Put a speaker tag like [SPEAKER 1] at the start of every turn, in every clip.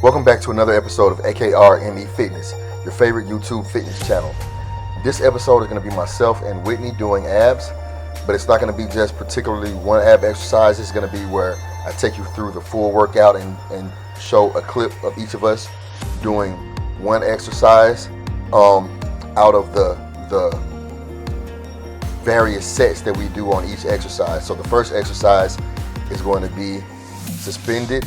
[SPEAKER 1] Welcome back to another episode of AKRME Fitness, your favorite YouTube fitness channel. This episode is going to be myself and Whitney doing abs, but it's not going to be just particularly one ab exercise. It's going to be where I take you through the full workout and show a clip of each of us doing one exercise out of the various sets that we do on each exercise. So the first exercise is going to be suspended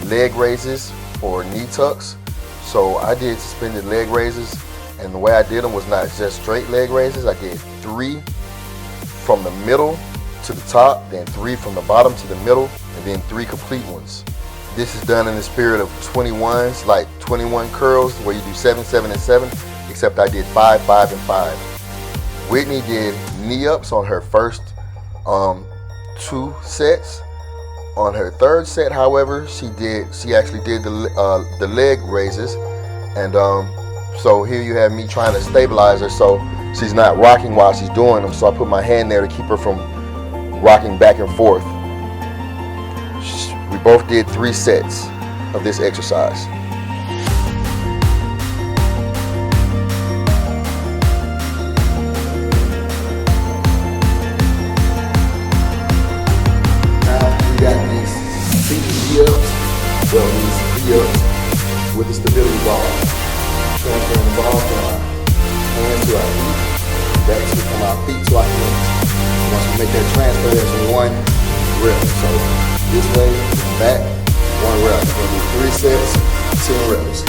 [SPEAKER 1] leg raises or knee tucks. So I did suspended leg raises, and the way I did them was not just straight leg raises. I did 3 from the middle to the top, then 3 from the bottom to the middle, and then 3 complete ones. This is done in the spirit of 21s, like 21 curls, where you do 7, 7, and 7, except I did 5, 5, and 5. Whitney did knee ups on her first 2 sets. On her third set, however, she actually did the leg raises, and so here you have me trying to stabilize her so she's not rocking while she's doing them. So I put my hand there to keep her from rocking back and forth. We both did 3 sets of this exercise. Well, these ups with the stability ball. Transferring the ball from our hands to our feet, back to from our feet to our hands. Once we make that transfer, there's 1 rep. So this way, back, 1 rep. We're going to do 3 sets, 10 reps.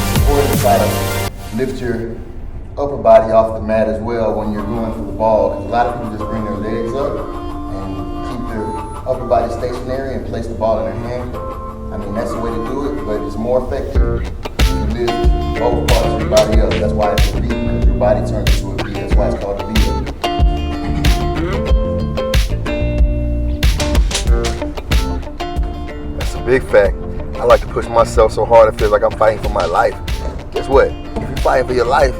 [SPEAKER 1] It's important to try to lift your upper body off the mat as well when you're going for the ball, because a lot of people just bring their legs up upper body stationary and place the ball in their hand. I mean, that's the way to do it, but it's more effective if you lift both parts of your body up. That's why it's a V, because your body turns into a V. That's why it's called a V. That's a big fact. I like to push myself so hard it feels like I'm fighting for my life. Guess what? If you're fighting for your life,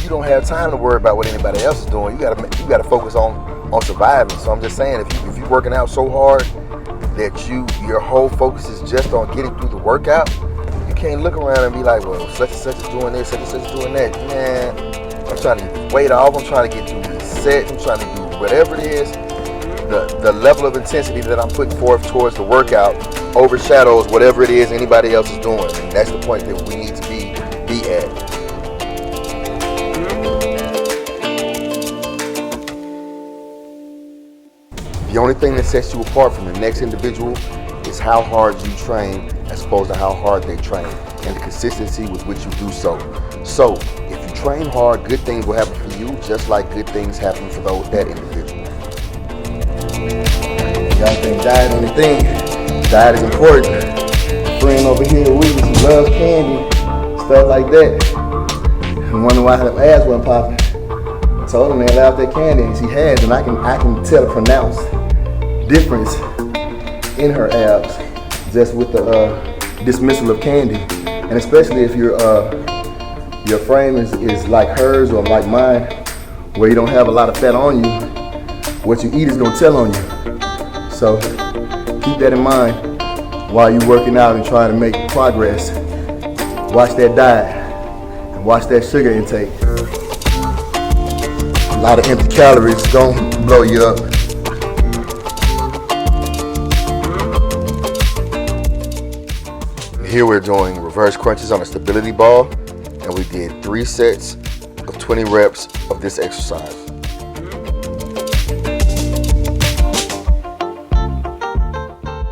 [SPEAKER 1] you don't have time to worry about what anybody else is doing. You gotta focus on surviving. So I'm just saying, if you're working out so hard that your whole focus is just on getting through the workout, you can't look around and be like, well, such and such is doing this, such and such is doing that. Man, I'm trying to get this weight off, I'm trying to get through these sets, I'm trying to do whatever it is. The level of intensity that I'm putting forth towards the workout overshadows whatever it is anybody else is doing. And that's the point that we need to be at. The only thing that sets you apart from the next individual is how hard you train as opposed to how hard they train, and the consistency with which you do so. So, if you train hard, good things will happen for you, just like good things happen for that individual. Y'all think diet ain't a thing? Diet is important. A friend over here, Whitney, she loves candy, stuff like that. I wonder why her ass wasn't popping. I told him they allowed that candy, and she has, and I can tell the pronounced difference in her abs just with the dismissal of candy. And especially if your frame is like hers or like mine, where you don't have a lot of fat on you, what you eat is gonna tell on you. So keep that in mind while you're working out and trying to make progress. Watch that diet and watch that sugar intake. A lot of empty calories gonna blow you up. Here we're doing reverse crunches on a stability ball, and we did 3 sets of 20 reps of this exercise.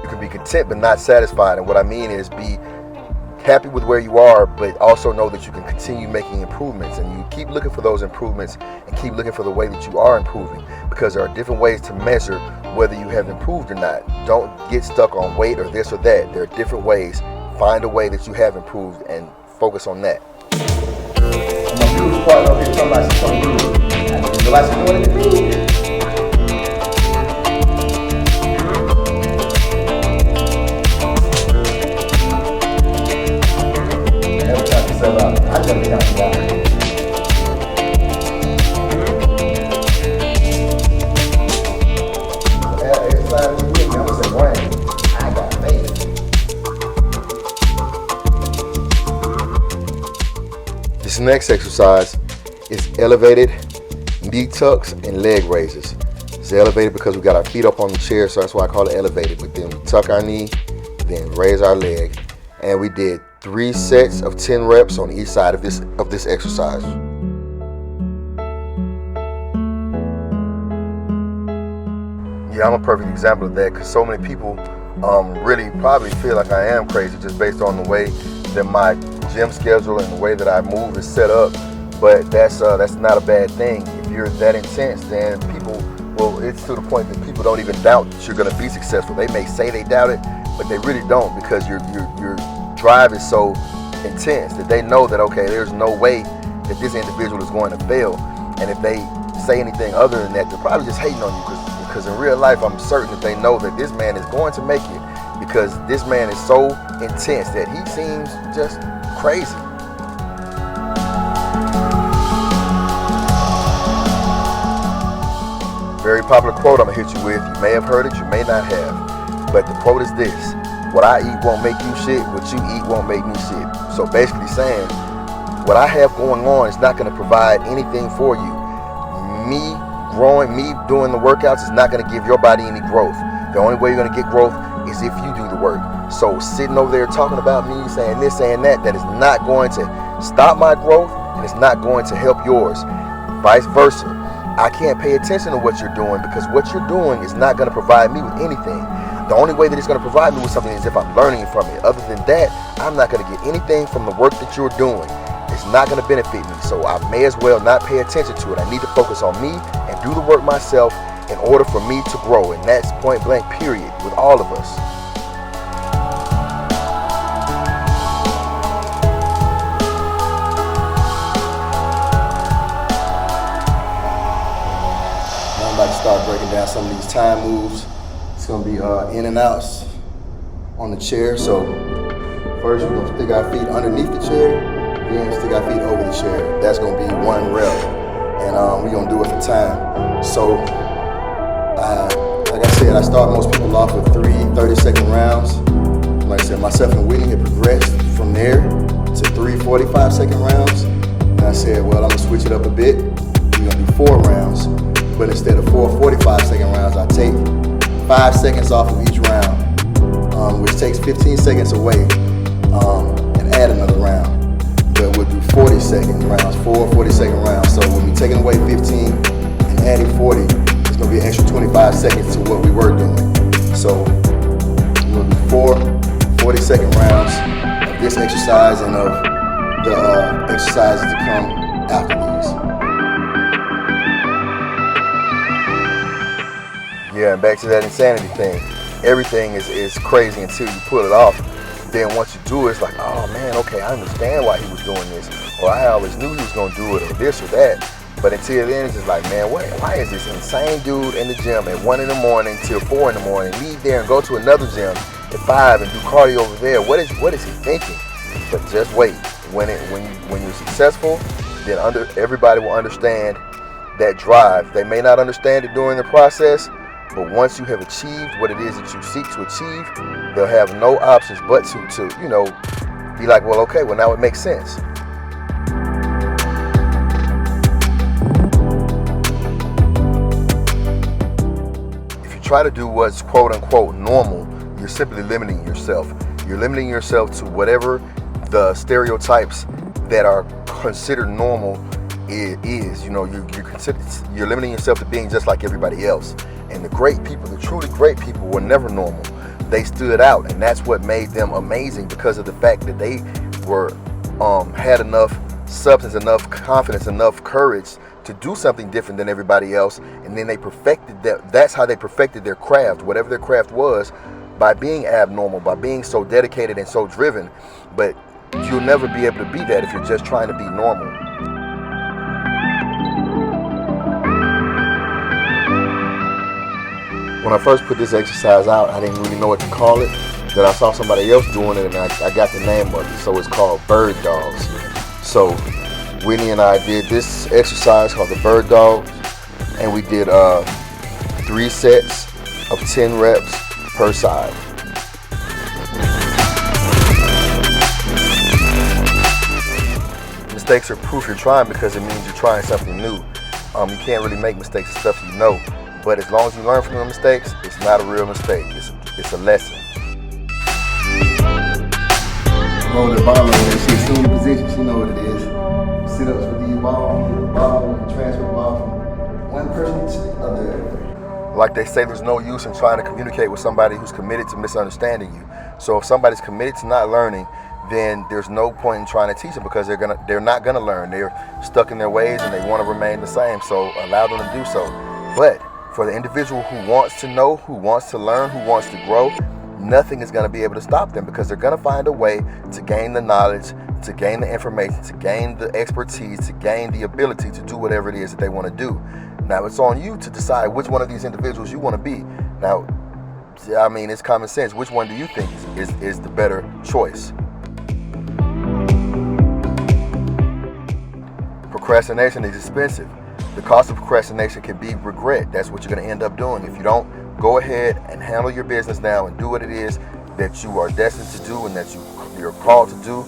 [SPEAKER 1] You can be content but not satisfied, and what I mean is be happy with where you are, but also know that you can continue making improvements, and you keep looking for those improvements and keep looking for the way that you are improving, because there are different ways to measure whether you have improved or not. Don't get stuck on weight or this or that. There are different ways. Find a way that you have improved and focus on that. My beautiful partner over here talking about something good. You like some doing it? Never count yourself out. I never count you out. Exercise with me. I'm This next exercise is elevated knee tucks and leg raises. It's elevated because we got our feet up on the chair, so that's why I call it elevated. But then we tuck our knee, then raise our leg. And we did 3 sets of 10 reps on each side of this exercise. Yeah, I'm a perfect example of that, because so many people really probably feel like I am crazy just based on the way that my gym schedule and the way that I move is set up. But that's not a bad thing. If you're that intense, then it's to the point that people don't even doubt that you're going to be successful. They may say they doubt it, but they really don't, because your drive is so intense that they know that, okay, there's no way that this individual is going to fail. And if they say anything other than that, they're probably just hating on you, because in real life, I'm certain that they know that this man is going to make it, because this man is so intense that he seems just crazy. Very popular quote I'm gonna hit you with. You may have heard it, you may not have. But the quote is this: what I eat won't make you shit, what you eat won't make me shit. So basically saying, what I have going on is not gonna provide anything for you. Me doing the workouts is not gonna give your body any growth. The only way you're gonna get growth is if you do the work. So sitting over there talking about me, saying this, saying that is not going to stop my growth, and it's not going to help yours. Vice versa. I can't pay attention to what you're doing, because what you're doing is not going to provide me with anything. The only way that it's going to provide me with something is if I'm learning from it. Other than that, I'm not going to get anything from the work that you're doing. It's not going to benefit me, so I may as well not pay attention to it. I need to focus on me and do the work myself in order for me to grow, and that's point blank period with all of us. I'm about to start breaking down some of these time moves. It's going to be in and outs on the chair. So first we're going to stick our feet underneath the chair, then stick our feet over the chair. That's going to be 1 rep, and we're going to do it for time. So like I said, I start most people off with 3 30-second rounds. Like I said, myself and Whitney have progressed from there to 3 45-second rounds. And I said, well, I'm going to switch it up a bit. We're going to do 4 rounds. But instead of 4 45-second rounds, I take 5 seconds off of each round, which takes 15 seconds away, and add another round. But we'll do 40-second rounds, 4 40-second rounds. So we'll be taking away 15 and adding 40. It's going to be an extra 25 seconds to what we were doing. So we'll do 4 40-second rounds of this exercise and of the exercises to come after these. Yeah, and back to that insanity thing. Everything is crazy until you pull it off. Then once you do it, it's like, oh man, okay, I understand why he was doing this. Or I always knew he was going to do it, or this or that. But until then, it's just like, man, why is this insane dude in the gym at 1 in the morning till 4 in the morning, leave there and go to another gym at 5 and do cardio over there? What is he thinking? But just wait. When you're successful, then everybody will understand that drive. They may not understand it during the process, but once you have achieved what it is that you seek to achieve, they'll have no options but to be like, well, okay, well, now it makes sense. If you try to do what's quote unquote normal, you're simply limiting yourself. You're limiting yourself to whatever the stereotypes that are considered normal is. You're limiting yourself to being just like everybody else. And the great people, the truly great people, were never normal. They stood out, and that's what made them amazing, because of the fact that they had enough substance, enough confidence, enough courage to do something different than everybody else. And then they perfected that. That's how they perfected their craft, whatever their craft was, by being abnormal, by being so dedicated and so driven. But you'll never be able to be that if you're just trying to be normal. When I first put this exercise out, I didn't really know what to call it. Then I saw somebody else doing it, and I got the name of it. So it's called bird dogs. So Whitney and I did this exercise called the bird dogs, and we did 3 sets of 10 reps per side. Mistakes are proof you're trying because it means you're trying something new. You can't really make mistakes and stuff you know, but as long as you learn from your mistakes, it's not a real mistake. It's a lesson. Roll the ball over there. She assumed the position. She know what it is. Sit-ups with the ball, transfer the ball from one person to the other. Like they say, there's no use in trying to communicate with somebody who's committed to misunderstanding you. So if somebody's committed to not learning, then there's no point in trying to teach them because they're not gonna learn. They're stuck in their ways and they want to remain the same. So allow them to do so. But for the individual who wants to know, who wants to learn, who wants to grow, nothing is going to be able to stop them because they're going to find a way to gain the knowledge, to gain the information, to gain the expertise, to gain the ability to do whatever it is that they want to do. Now, it's on you to decide which one of these individuals you want to be. Now, I mean, it's common sense. Which one do you think is the better choice? Procrastination is expensive. The cost of procrastination can be regret. That's what you're going to end up doing. If you don't go ahead and handle your business now and do what it is that you are destined to do and that you're called to do,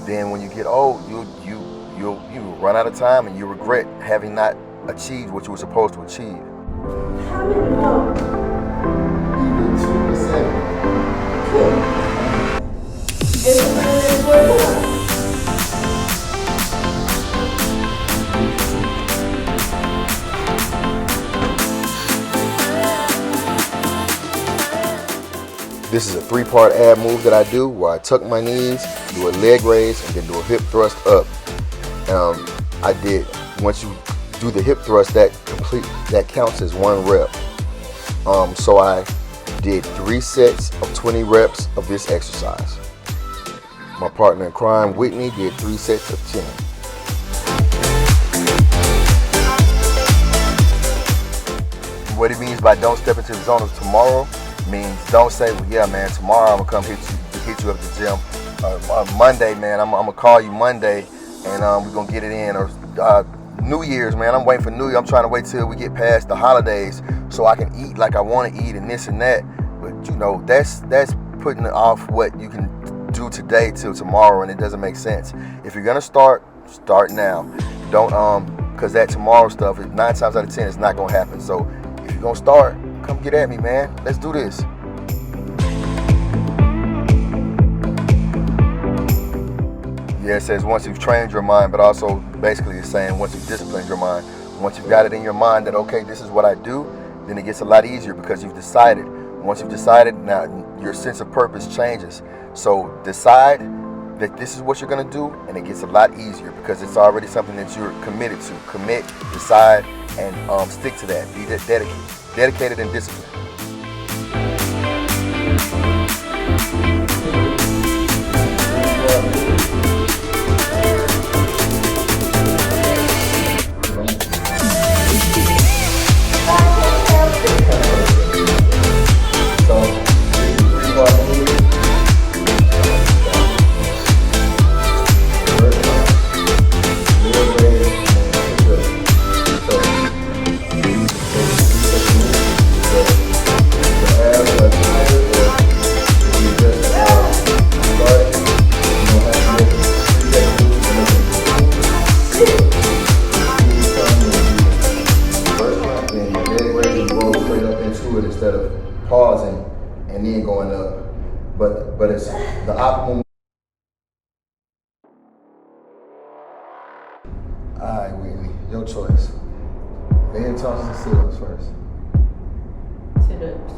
[SPEAKER 1] then when you get old, you'll run out of time and you regret having not achieved what you were supposed to achieve.
[SPEAKER 2] How did you know?
[SPEAKER 1] Even 2%.
[SPEAKER 2] Cool. It's a really
[SPEAKER 1] This is a 3-part ab move that I do where I tuck my knees, do a leg raise, and then do a hip thrust up. Once you do the hip thrust, that counts as 1 rep. So I did 3 sets of 20 reps of this exercise. My partner in crime, Whitney, did 3 sets of 10. What it means by don't step into the zone of tomorrow means don't say, well, yeah, man, tomorrow I'm gonna come hit you up at the gym. Monday, man, I'm gonna call you Monday, and we're gonna get it in. Or New Year's, man, I'm waiting for New Year. I'm trying to wait till we get past the holidays so I can eat like I want to eat and this and that. But you know, that's putting off what you can do today till tomorrow, and it doesn't make sense. If you're gonna start now. Don't because that tomorrow stuff, 9 times out of 10, it's not gonna happen. So if you're gonna start, come get at me, man. Let's do this. Yeah, it says once you've trained your mind, but also basically it's saying once you've disciplined your mind. Once you've got it in your mind that, okay, this is what I do, then it gets a lot easier because you've decided. Once you've decided, now your sense of purpose changes. So decide that this is what you're going to do, and it gets a lot easier because it's already something that you're committed to. Commit, decide, and stick to that. Be dedicated and disciplined. Instead of pausing and then going up, but it's the optimal. All right, Whitney, your choice. Hand tosses and sit-ups first.
[SPEAKER 2] Sit-ups.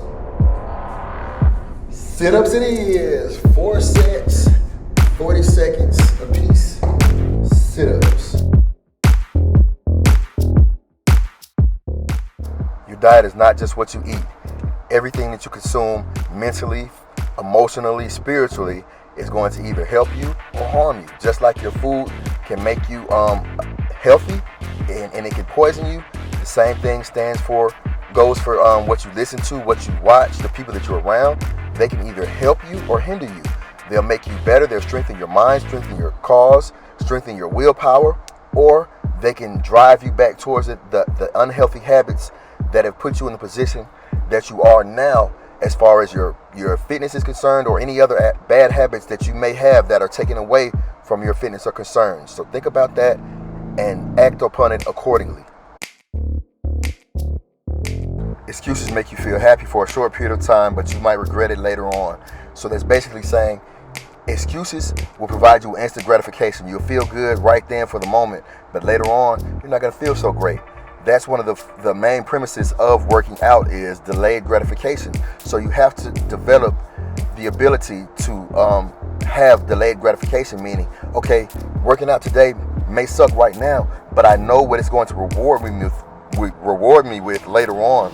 [SPEAKER 1] Sit-ups it is. 4 sets, 40 seconds apiece. Sit-ups. Your diet is not just what you eat. Everything that you consume mentally, emotionally, spiritually is going to either help you or harm you. Just like your food can make you healthy and it can poison you, the same thing goes for what you listen to, what you watch, the people that you're around. They can either help you or hinder you. They'll make you better. They'll strengthen your mind, strengthen your cause, strengthen your willpower, or they can drive you back towards the unhealthy habits that have put you in the position that you are now, as far as your fitness is concerned, or any other bad habits that you may have that are taken away from your fitness are concerned. So think about that and act upon it accordingly. Excuses make you feel happy for a short period of time, but you might regret it later on. So that's basically saying excuses will provide you with instant gratification. You'll feel good right then for the moment, but later on, you're not going to feel so great. That's one of the main premises of working out, is delayed gratification. So you have to develop the ability to have delayed gratification, meaning, okay, working out today may suck right now, but I know what it's going to reward me with later on.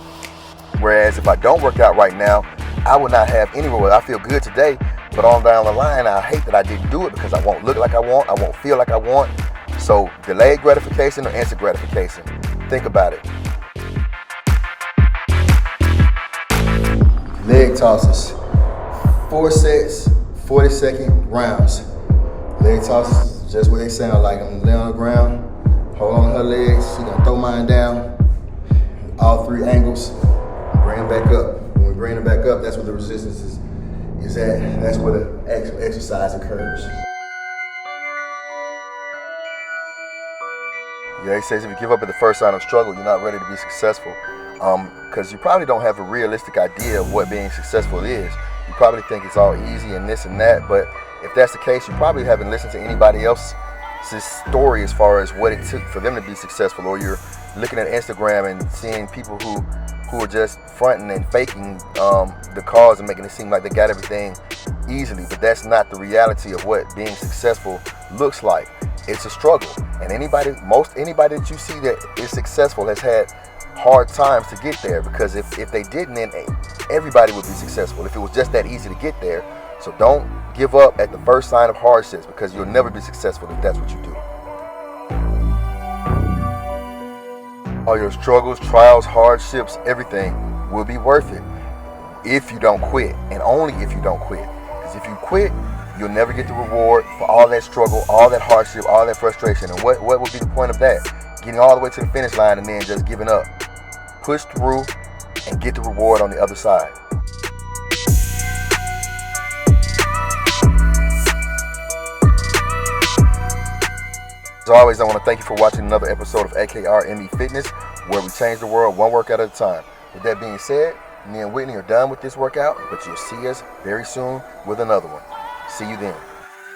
[SPEAKER 1] Whereas if I don't work out right now, I will not have any reward. I feel good today, but on down the line, I hate that I didn't do it because I won't look like I want, I won't feel like I want. So delayed gratification or instant gratification? Think about it. Leg tosses. 4 sets, 40-second rounds. Leg tosses, just what they sound like. I'm laying on the ground, hold on to her legs. She's gonna throw mine down. All 3 angles. Bring them back up. When we bring them back up, that's where the resistance is at. That's where the actual exercise occurs. Yeah, he says if you give up at the first sign of struggle, you're not ready to be successful. Because you probably don't have a realistic idea of what being successful is. You probably think it's all easy and this and that, but if that's the case, you probably haven't listened to anybody else's story as far as what it took for them to be successful, or you're looking at Instagram and seeing people who are just fronting and faking the cause and making it seem like they got everything easily, but that's not the reality of what being successful looks like. It's a struggle, and anybody that you see that is successful has had hard times to get there, because if they didn't, then everybody would be successful if it was just that easy to get there. So don't give up at the first sign of hardships, because you'll never be successful if that's what you do. All your struggles, trials, hardships, everything will be worth it if you don't quit, and only if you don't quit. Because if you quit, you'll never get the reward for all that struggle, all that hardship, all that frustration. And what would be the point of that? Getting all the way to the finish line and then just giving up. Push through and get the reward on the other side. As always, I want to thank you for watching another episode of AKRME Fitness, where we change the world one workout at a time. With that being said, me and Whitney are done with this workout, but you'll see us very soon with another one. See you then.